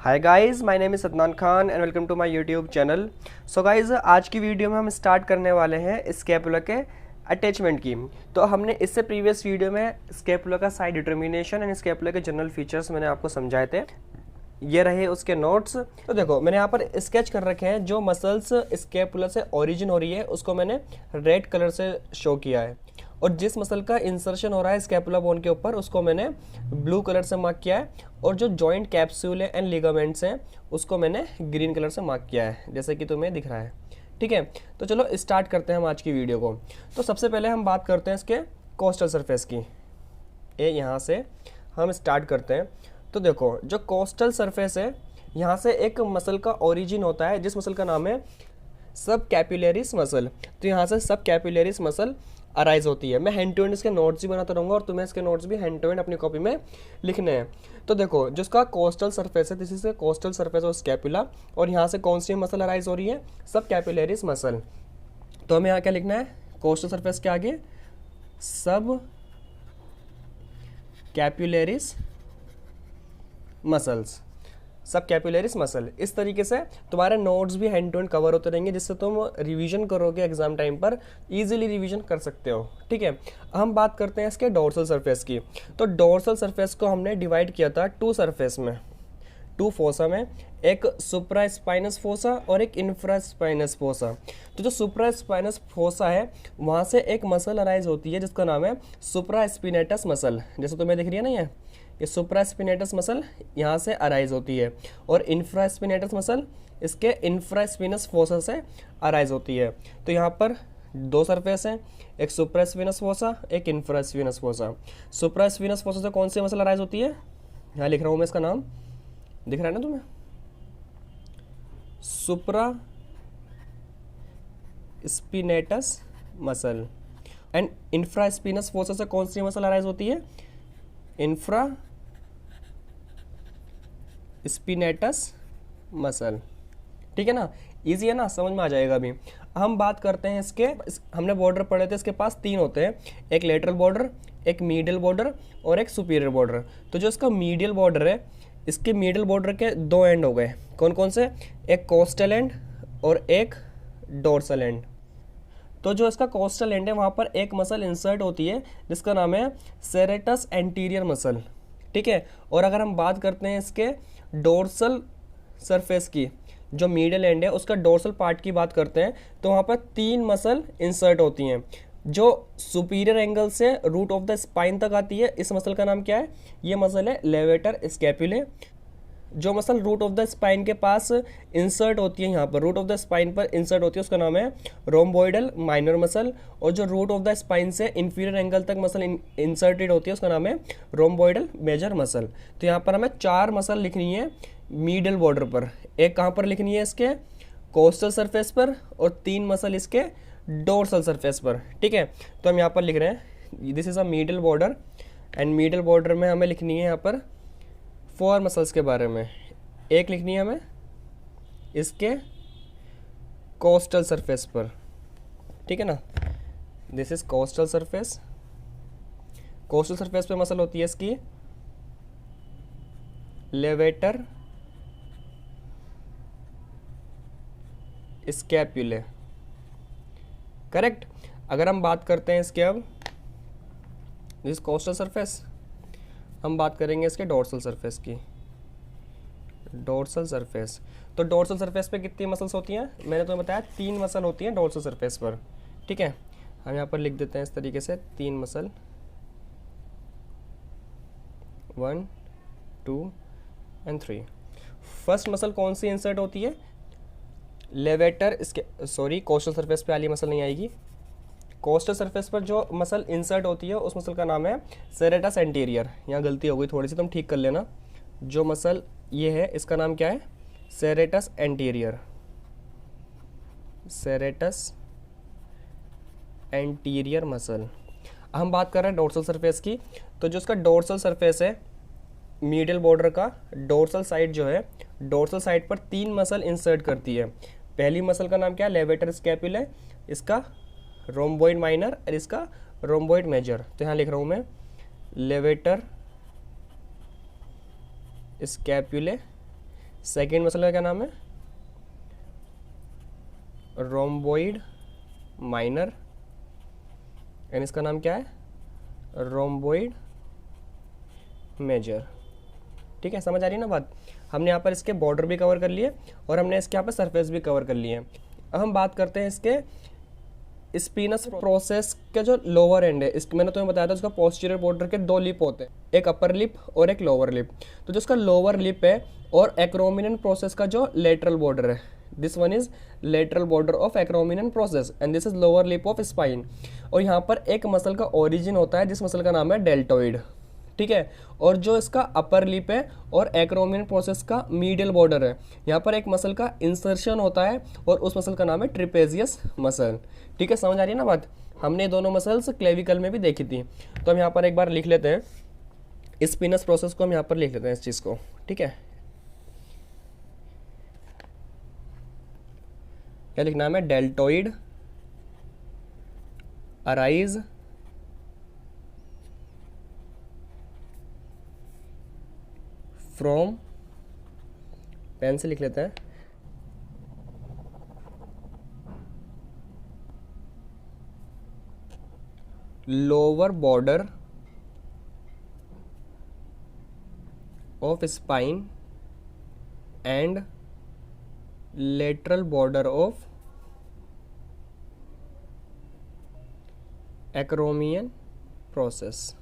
Hi guys, my name is Sadnan Khan and welcome to my YouTube channel. So guys, आज की video में हम start करने वाले हैं स्कैपुला के अटैचमेंट की। तो हमने इससे प्रीवियस वीडियो में स्कैपुला का साइड डिटर्मिनेशन एंड स्कैपुला के जनरल फीचर्स मैंने आपको समझाए थे। ये रहे उसके नोट्स। तो देखो, मैंने यहाँ पर स्केच कर रखे हैं। जो मसल्स स्कैपुला से ओरिजिन हो रही है उसको मैंने रेड कलर से शो किया है, और जिस मसल का इंसर्शन हो रहा है स्कैपुला बोन के ऊपर उसको मैंने ब्लू कलर से मार्क किया है, और जो जॉइंट कैप्सूल है एंड लिगामेंट्स हैं उसको मैंने ग्रीन कलर से मार्क किया है, जैसे कि तुम्हें दिख रहा है। ठीक है, तो चलो स्टार्ट करते हैं हम आज की वीडियो को। तो सबसे पहले हम बात करते हैं इसके कोस्टल सरफेस की। ये यहाँ से हम स्टार्ट करते हैं। तो देखो, जो कोस्टल सरफेस है यहाँ से एक मसल का ओरिजिन होता है, जिस मसल का नाम है सब कैपिलरीज मसल। तो यहाँ से सब कैपिलरीज मसल अराइज होती है। मैं हैंड टू हैंड इसके नोट्स भी बनाता रहूँगा, और तुम्हें इसके नोट्स भी हैंड टू हैंड अपनी कॉपी में लिखने हैं। तो देखो, जिसका कोस्टल सरफेस है, this is coastal surface of scapula, और यहाँ से कौन सी मसल अराइज हो रही है? सब कैपिलरीज मसल। तो हमें यहाँ क्या लिखना है? कोस्टल सरफेस के आगे सब कैपिलरीज मसल्स, सब कैपिलरीज मसल। इस तरीके से तुम्हारे नोट्स भी हैंड टू हैंड कवर होते रहेंगे, जिससे तुम रिवीजन करोगे एग्जाम टाइम पर इजीली रिवीजन कर सकते हो। ठीक है, हम बात करते हैं इसके डोर्सल सरफेस की। तो डोर्सल सरफेस को हमने डिवाइड किया था टू सरफेस में, टू फोसा में, एक सुप्रा स्पाइनस फोसा और एक इंफ्रा स्पाइनस फोसा। तो जो सुप्रा स्पाइनस फोसा है वहाँ से एक मसल अराइज होती है जिसका नाम है सुप्रा स्पिनेटस मसल। जैसे तुम्हें दिख रही है ना, ये सुप्रा स्पिनेटस मसल यहाँ से अराइज होती है, और इंफ्रा स्पिनेटस मसल इसके इंफ्रा स्पिनस फोसा से अराइज होती है। तो यहाँ पर दो सरफेस हैं, एक सुप्रा स्पिनस फोसा, एक इंफ्रा स्पिनस फोसा। सुप्रा स्पिनस फोसा से कौन सी मसल अराइज होती है? यहाँ लिख रहा हूँ मैं इसका नाम, दिख रहा है ना तुम्हें? Supraspinatus muscle. And infraspinous fossa से कौन सी मसल अराइज होती है? Infraspinatus muscle. ठीक है ना, इजी है ना, समझ में आ जाएगा अभी। हम बात करते हैं इसके, हमने बॉर्डर पढ़े थे, इसके पास तीन होते हैं, एक लेटरल बॉर्डर, एक मीडियल बॉर्डर और एक सुपीरियर बॉर्डर। तो जो इसका मीडियल बॉर्डर है, इसके मीडियल बॉर्डर के दो एंड हो गए। कौन कौन से? एक कोस्टल एंड और एक डोर्सल एंड। तो जो इसका कोस्टल एंड है वहाँ पर एक मसल इंसर्ट होती है जिसका नाम है सेरेटस एंटीरियर मसल। ठीक है, और अगर हम बात करते हैं इसके डोर्सल सरफेस की, जो मिडल एंड है उसका डोर्सल पार्ट की बात करते हैं, तो वहाँ पर तीन मसल इंसर्ट होती हैं जो सुपीरियर एंगल से रूट ऑफ द स्पाइन तक आती है। इस मसल का नाम क्या है? ये मसल है लेवेटर स्कैपुले। जो muscle root of the spine के पास इंसर्ट होती है, यहाँ पर रूट ऑफ द स्पाइन पर इंसर्ट होती है, उसका नाम है रोम्बोइडल माइनर मसल। और जो रूट ऑफ द स्पाइन से इंफीरियर एंगल तक मसल इंसर्टेड होती है उसका नाम है रोम्बोइडल मेजर मसल। तो यहाँ पर हमें चार मसल लिखनी है मिडल बॉर्डर पर। एक कहाँ पर लिखनी है? इसके कोस्टल सरफेस पर, और तीन मसल इसके डोर्सल सरफेस पर। ठीक है, तो हम यहाँ पर लिख रहे हैं this is a middle border, and middle border में हमें लिखनी है यहाँ पर फोर मसल्स के बारे में। एक लिखनी है हमें इसके कोस्टल सरफेस पर। ठीक है ना, this is coastal surface. Coastal surface पे मसल होती है इसकी लेवेटर स्कैपुले। करेक्ट। अगर हम बात करते हैं इसके, अब दिस कोस्टल सरफेस, हम बात करेंगे इसके डोर्सल सरफेस की। डोर्सल सरफेस, तो डोर्सल सरफेस पे कितनी मसल्स होती हैं? मैंने तुम्हें बताया तीन मसल होती हैं डोर्सल सरफेस पर। ठीक है, हम यहाँ पर लिख देते हैं इस तरीके से, तीन मसल, 1 2 एंड 3। फर्स्ट मसल कौन सी इंसर्ट होती है? लेवेटर कोस्टल सरफेस पे वाली मसल नहीं आएगी। कोस्टल सरफेस पर जो मसल इंसर्ट होती है उस मसल का नाम है सेरेटस एंटीरियर। यहाँ गलती हो गई थोड़ी सी, तुम ठीक कर लेना। जो मसल ये है इसका नाम क्या है? Serratus anterior. Serratus anterior muscle. हम बात कर रहे हैं डोर्सल सरफेस की। तो जो इसका डोर्सल सरफेस है मिडिल बॉर्डर का, डोर्सल साइड जो है, डोर्सल साइड पर तीन मसल इंसर्ट करती है। पहली मसल का नाम क्या है? लेवेटर स्कैपुले, इसका रोम्बोइड माइनर और इसका रोम्बोइड मेजर। तो यहाँ लिख रहा हूँ मैं लेवेटर स्कैपुले सेकेंड मसल का क्या नाम है, रोम्बोइड माइनर, एंड इसका नाम क्या है, रोम्बोइड मेजर। ठीक है, समझ आ रही है ना बात। हमने यहाँ पर इसके बॉर्डर भी कवर कर लिए और हमने इसके यहाँ पर सरफेस भी कवर कर लिए। अब हम बात करते हैं इसके स्पिनस प्रोसेस का जो लोअर एंड है। इसके मैंने तुम्हें बताया था उसका पोस्टीरियर बॉर्डर के दो लिप होते हैं, एक अपर लिप और एक लोअर लिप। तो जो उसका लोअर लिप है और एक्रोमिनन प्रोसेस का जो लेटरल बॉर्डर है, this one is lateral border of acromion process and this is lower lip of spine. और यहाँ पर एक मसल का ओरिजिन होता है जिस मसल का नाम है डेल्टोइड। ठीक है, और जो इसका अपर लिप है और एक्रोमिनन प्रोसेस का मीडियल बॉर्डर है, यहाँ पर एक मसल का इंसर्शन होता है और उस मसल का नाम है ट्रिपेजियस मसल। ठीक है, समझ आ रही है ना बात। हमने दोनों मसल्स क्लेविकल में भी देखी थी। तो हम यहाँ पर एक बार लिख लेते हैं स्पिनस प्रोसेस को, हम यहाँ पर लिख लेते हैं इस चीज़ को। ठीक है, क्या लिखना है, डेल्टोइड अराइज फ्रॉम, पेन से लिख लेते हैं, lower border of spine and lateral border of acromion process.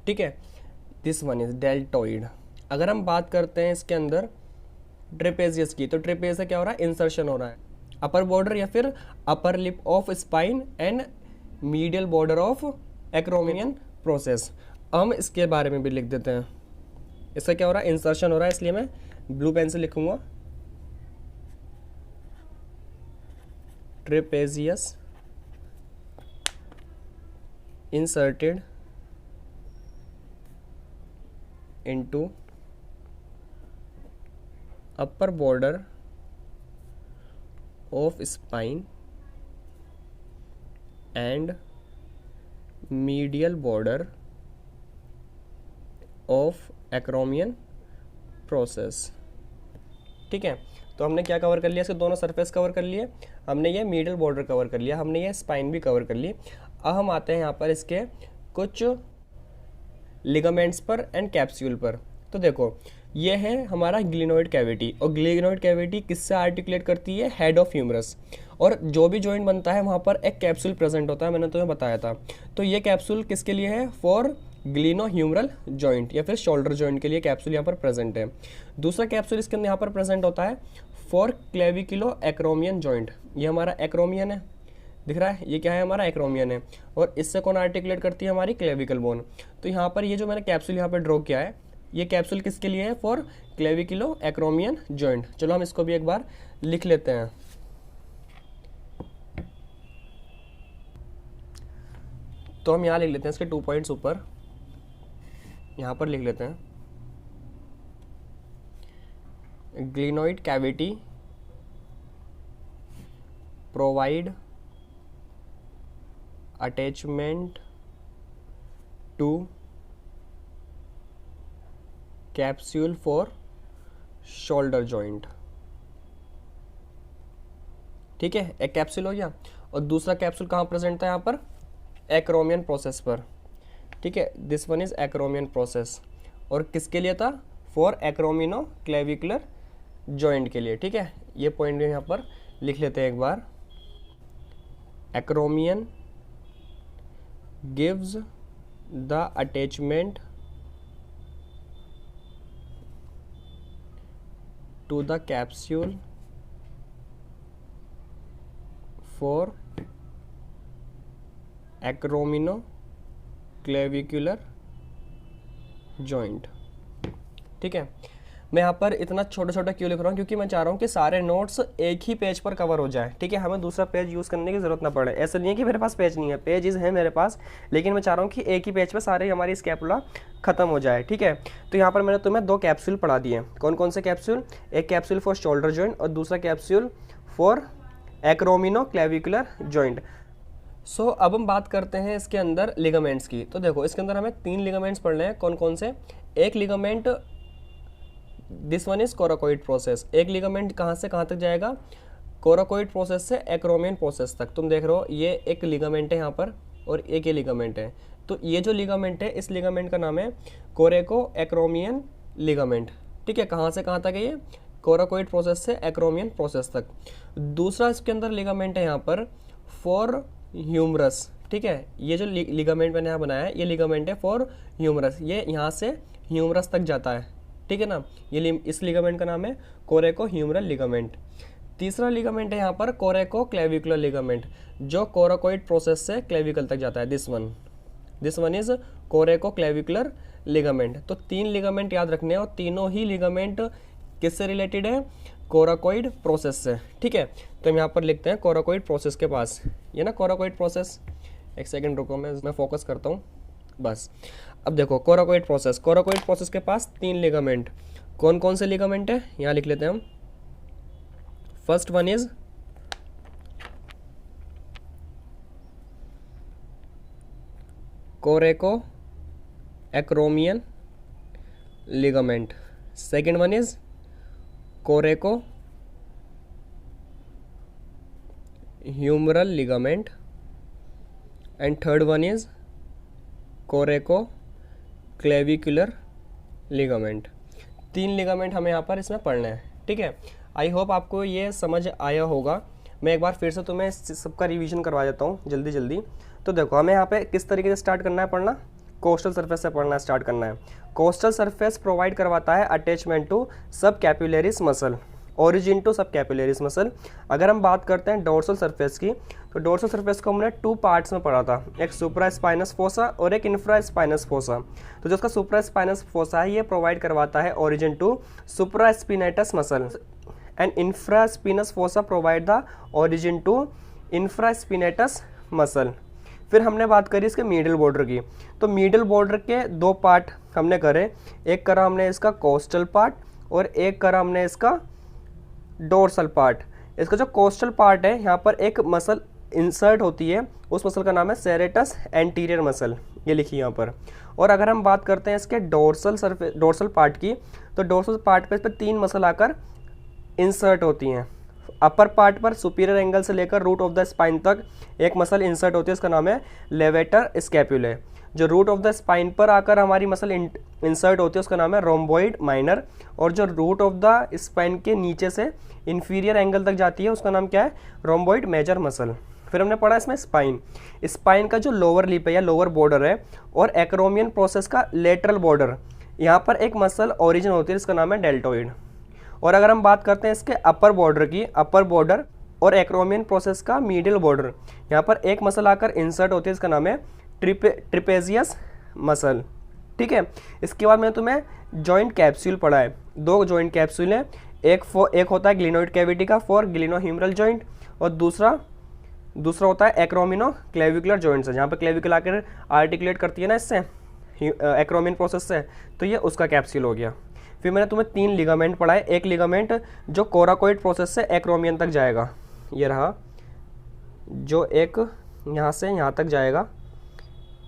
ठीक है, दिस वन इज डेल्टोइड। अगर हम बात करते हैं इसके अंदर ट्रेपेजियस की, तो ट्रेपेजियस से क्या हो रहा है, इंसर्शन हो रहा है अपर बॉर्डर या फिर upper lip of spine and medial border of acromion process. हम इसके बारे में भी लिख देते हैं, इसका क्या हो रहा है, इंसर्शन हो रहा है, इसलिए मैं ब्लू पेन से लिखूंगा trapezius inserted into upper border of spine and medial border of acromion process। ठीक है, तो हमने क्या कवर कर लिया, इसके दोनों सरफेस कवर कर लिए, हमने ये मीडियल बॉर्डर कवर कर लिया, हमने ये स्पाइन भी कवर कर ली। अब हम आते हैं यहाँ पर इसके कुछ लिगामेंट्स पर एंड कैप्सूल पर। तो देखो, ये है हमारा ग्लिनोइड कैविटी, और ग्लिनोइड कैविटी किससे आर्टिकुलेट करती है, हेड ऑफ ह्यूमरस। और जो भी जॉइंट बनता है वहाँ पर एक कैप्सूल प्रेजेंट होता है, मैंने तुम्हें बताया था। तो ये कैप्सूल किसके लिए है, फॉर ग्लिनो ह्यूमरल जॉइंट या फिर शोल्डर जॉइंट के लिए कैप्सूल यहाँ पर प्रेजेंट है। दूसरा कैप्सूल इसके अंदर यहाँ पर प्रेजेंट होता है फॉर क्लेविकुलो एक्रोमियन जॉइंट। ये हमारा एक्रोमियन है, दिख रहा है, ये क्या है, हमारा एक्रोमियन है, और इससे कौन आर्टिकुलेट करती है, हमारी क्लेविकल बोन। तो यहाँ पर ये जो मैंने कैप्सूल यहाँ पर ड्रॉ किया है, ये कैप्सूल किसके लिए है, फॉर क्लेविकुलो एक्रोमियन जॉइंट। चलो हम इसको भी एक बार लिख लेते हैं। तो हम यहाँ लिख लेते हैं इसके 2 पॉइंट्स ऊपर, यहाँ पर लिख लेते हैं glenoid cavity provide attachment to capsule for shoulder joint. ठीक है, एक कैप्सूल हो गया, और दूसरा कैप्सूल कहाँ प्रेजेंट था, यहाँ पर एक्रोमियन प्रोसेस पर। ठीक है, this one is acromion process, और किसके लिए था, फॉर एक्रोमिनो क्लेविकुलर जॉइंट के लिए। ठीक है, ये पॉइंट यहाँ पर लिख लेते हैं एक बार। Acromion gives the attachment to the capsule for acromioclavicular joint। ठीक है, मैं यहाँ पर इतना छोटा छोटा क्यों लिख रहा हूँ, क्योंकि मैं चाह रहा हूँ कि सारे नोट्स एक ही पेज पर कवर हो जाए। ठीक है, हमें दूसरा पेज यूज़ करने की ज़रूरत ना पड़े। ऐसा नहीं है कि मेरे पास पेज नहीं है, पेजेस हैं मेरे पास, लेकिन मैं चाह रहा हूँ कि एक ही पेज पर सारे हमारी स्कैपुला खत्म हो जाए। ठीक है, तो यहाँ पर मैंने तुम्हें 2 कैप्सूल पढ़ा दिए। कौन कौन से कैप्सूल, एक कैप्सूल फॉर शोल्डर जॉइंट और दूसरा कैप्सूल फॉर एक्रोमिनो क्लेविकुलर जॉइंट। सो अब हम बात करते हैं इसके अंदर लिगामेंट्स की। तो देखो, इसके अंदर हमें 3 लिगामेंट्स पढ़ने हैं। कौन कौन से, एक ligament this one is coracoid process. एक लिगामेंट कहाँ से कहाँ तक जाएगा, कोराकोइड प्रोसेस से एक्रोमियन प्रोसेस तक। तुम देख रहे हो ये एक लिगामेंट है यहाँ पर और एक ये लिगामेंट है, तो ये जो लिगामेंट है इस लिगामेंट का नाम है कोरेको एक्रोमियन लिगामेंट। ठीक है, कहाँ से कहाँ तक है ये, कोराकोइड प्रोसेस से एक्रोमियन प्रोसेस तक। दूसरा इसके अंदर लिगामेंट है यहाँ पर फॉर ह्यूमरस। ठीक है, ये जो लिगामेंट मैंने यहाँ बनाया है ये लिगामेंट है फॉर ह्यूमरस, ये यहाँ से ह्यूमरस तक जाता है। ठीक है ना, ये इस लिगामेंट का नाम है कोरेको ह्यूमरल लिगामेंट। तीसरा लिगामेंट है यहाँ पर कोरेको क्लेविकुलर लिगामेंट, जो कोराकोइड प्रोसेस से क्लेविकल तक जाता है। This one is coraco clavicular ligament. तो 3 लिगामेंट याद रखने हैं और तीनों ही लिगामेंट किससे रिलेटेड है, कोराकोइड प्रोसेस से। ठीक है, तो हम यहाँ पर लिखते हैं कोराकोइड प्रोसेस के पास, ये ना कोराकोइड प्रोसेस। एक सेकंड रुको, मैं फोकस करता हूँ बस। अब देखो कोराकोइड प्रोसेस के पास 3 लिगामेंट, कौन कौन से लिगामेंट है यहाँ लिख लेते हैं हम। First one is coraco acromion ligament, second one is coraco humeral ligament and third one is coraco clavicular ligament. 3 ligament हमें यहाँ पर इसमें पढ़ना है। ठीक है, आई होप आपको ये समझ आया होगा। मैं एक बार फिर से तुम्हें सबका रिवीजन करवा देता हूँ जल्दी। तो देखो हमें यहाँ पे किस तरीके से स्टार्ट करना है पढ़ना, कोस्टल सरफेस से पढ़ना स्टार्ट करना है। कोस्टल सरफेस प्रोवाइड करवाता है अटैचमेंट टू सब कैपिलरीज मसल, ओरिजिन टू सब कैपिलरीज मसल। अगर हम बात करते हैं डोर्सल सरफेस की, तो डोर्सल सरफेस को हमने 2 पार्ट्स में पढ़ा था, एक सुप्रा स्पाइनस फोसा और एक इंफ्रा स्पाइनस फोसा। तो जो उसका सुप्रा स्पाइनस फोसा है ये प्रोवाइड करवाता है origin to supraspinatus muscle and infraspinous fossa provide the origin to infraspinatus muscle. फिर हमने बात करी इसके मिडल बॉर्डर की, तो मिडल बॉर्डर के 2 पार्ट हमने करे, एक करा हमने इसका कोस्टल पार्ट और एक करा हमने इसका डोर्सल पार्ट। इसका जो कोस्टल पार्ट है यहाँ पर एक मसल इंसर्ट होती है, उस मसल का नाम है सेरेटस एंटीरियर मसल, ये लिखी यहाँ पर। और अगर हम बात करते हैं इसके डोर्सल पार्ट की, तो डोर्सल पार्ट पे इस पर 3 मसल आकर इंसर्ट होती हैं। अपर पार्ट पर सुपीरियर एंगल से लेकर रूट ऑफ द स्पाइन तक एक मसल इंसर्ट होती है, उसका नाम है लेवेटर स्कैपुले। जो रूट ऑफ द स्पाइन पर आकर हमारी मसल इंसर्ट होती है उसका नाम है रोम्बॉइड माइनर, और जो रूट ऑफ द स्पाइन के नीचे से इंफीरियर एंगल तक जाती है उसका नाम क्या है, रोम्बॉइड मेजर मसल। फिर हमने पढ़ा इसमें स्पाइन का जो लोअर लिप है या लोअर बॉर्डर है और एक्रोमियन प्रोसेस का लेटरल बॉर्डर, यहाँ पर एक मसल ओरिजिन होती है जिसका नाम है डेल्टोइड। और अगर हम बात करते हैं इसके अपर बॉर्डर की, अपर बॉर्डर और एक्रोमियन प्रोसेस का मिडिल बॉर्डर, यहाँ पर एक मसल आकर इंसर्ट होती है जिसका नाम है ट्रिपेजियस मसल। ठीक है, इसके बाद मैंने तुम्हें जॉइंट कैप्सूल पढ़ा है, 2 जॉइंट कैप्सूल हैं, एक होता है ग्लिनोइड कैविटी का फॉर ग्लिनोह्यूमरल जॉइंट और दूसरा होता है एक्रोमिनो क्लेविकुलर जॉइंट से, जहाँ पर क्लेविकल आकर आर्टिकुलेट करती है ना इससे एक्रोमियन प्रोसेस से, तो ये उसका कैप्सूल हो गया। फिर मैंने तुम्हें 3 लिगामेंट पढ़ा है, एक लिगामेंट जो कोराकोइड प्रोसेस से एक्रोमियन तक जाएगा, ये रहा, जो एक यहाँ से यहाँ तक जाएगा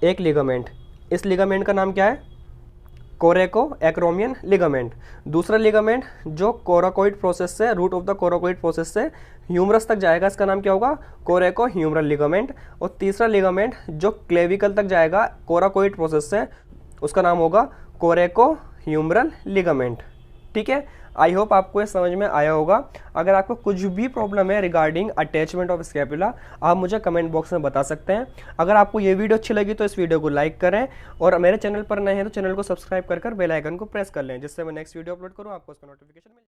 एक लिगामेंट, इस लिगामेंट का नाम क्या है, कोरेको एक्रोमियन लिगामेंट। दूसरा लिगामेंट जो कोराकोइड प्रोसेस से, root of the coracoid process से ह्यूमरस तक जाएगा, इसका नाम क्या होगा, कोरेको ह्यूमरल लिगामेंट। और तीसरा लिगामेंट जो क्लेविकल तक जाएगा कोराकोइड प्रोसेस से, उसका नाम होगा कोरेको ह्यूमरल लिगामेंट। ठीक है, आई होप आपको ये समझ में आया होगा। अगर आपको कुछ भी प्रॉब्लम है रिगार्डिंग अटैचमेंट ऑफ स्कैपुला, आप मुझे कमेंट बॉक्स में बता सकते हैं। अगर आपको ये वीडियो अच्छी लगी तो इस वीडियो को लाइक करें और मेरे चैनल पर नए हैं तो चैनल को सब्सक्राइब कर बेल आइकन को प्रेस कर लें, जिससे मैं नेक्स्ट वीडियो अपलोड करूँ आपको उसका नोटिफिकेशन मिले।